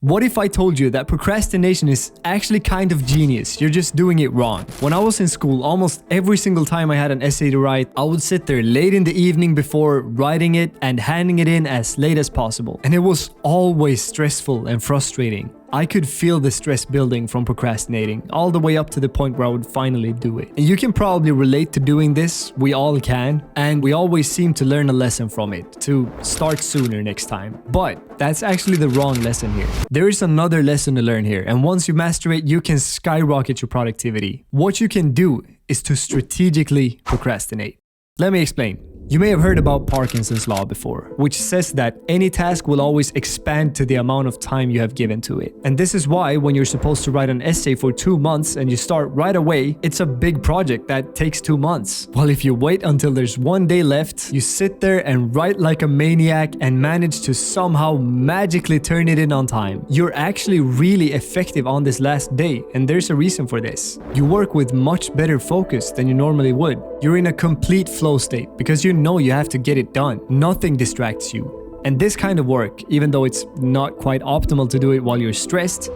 What if I told you that procrastination is actually kind of genius? You're just doing it wrong. When I was in school, almost every single time I had an essay to write, I would sit there late in the evening before writing it and handing it in as late as possible. And it was always stressful and frustrating. I could feel the stress building from procrastinating, all the way up to the point where I would finally do it. And you can probably relate to doing this, we all can, and we always seem to learn a lesson from it, to start sooner next time. But that's actually the wrong lesson here. There is another lesson to learn here, and once you master it, you can skyrocket your productivity. What you can do is to strategically procrastinate. Let me explain. You may have heard about Parkinson's law before, which says that any task will always expand to the amount of time you have given to it. And this is why when you're supposed to write an essay for 2 months and you start right away, it's a big project that takes 2 months. While if you wait until there's 1 day left, you sit there and write like a maniac and manage to somehow magically turn it in on time. You're actually really effective on this last day, and there's a reason for this. You work with much better focus than you normally would. You're in a complete flow state because you know you have to get it done. Nothing distracts you. And this kind of work, even though it's not quite optimal to do it while you're stressed,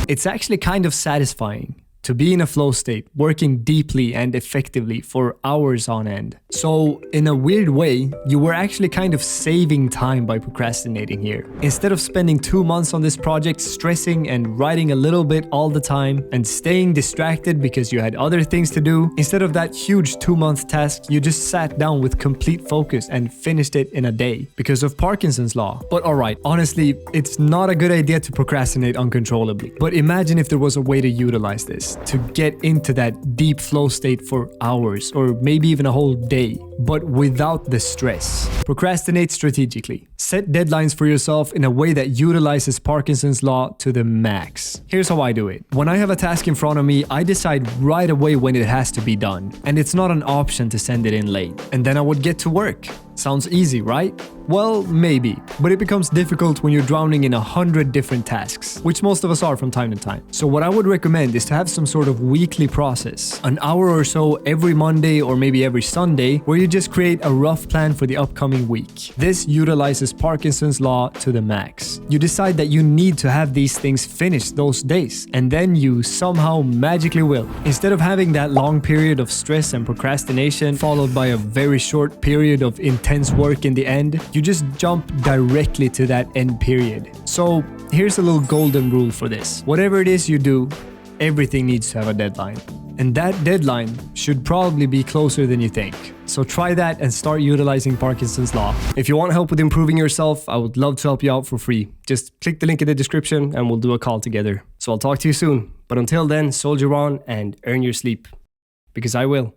it's actually kind of satisfying to be in a flow state, working deeply and effectively for hours on end. So in a weird way, you were actually kind of saving time by procrastinating here. Instead of spending 2 months on this project stressing and writing a little bit all the time and staying distracted because you had other things to do, instead of that huge 2-month task, you just sat down with complete focus and finished it in a day because of Parkinson's law. But alright, honestly, it's not a good idea to procrastinate uncontrollably. But imagine if there was a way to utilize this, to get into that deep flow state for hours or maybe even a whole day, but without the stress. Procrastinate strategically. Set deadlines for yourself in a way that utilizes Parkinson's law to the max. Here's how I do it. When I have a task in front of me, I decide right away when it has to be done, and it's not an option to send it in late. And then I would get to work. Sounds easy, right? Well, maybe, but it becomes difficult when you're drowning in 100 different tasks, which most of us are from time to time. So what I would recommend is to have some sort of weekly process, an hour or so every Monday or maybe every Sunday, where you just create a rough plan for the upcoming week. This utilizes Parkinson's law to the max. You decide that you need to have these things finished those days, and then you somehow magically will. Instead of having that long period of stress and procrastination followed by a very short period of intense work in the end, you just jump directly to that end period. So here's a little golden rule for this. Whatever it is you do, everything needs to have a deadline. And that deadline should probably be closer than you think. So try that and start utilizing Parkinson's law. If you want help with improving yourself, I would love to help you out for free. Just click the link in the description and we'll do a call together. So I'll talk to you soon. But until then, soldier on and earn your sleep. Because I will.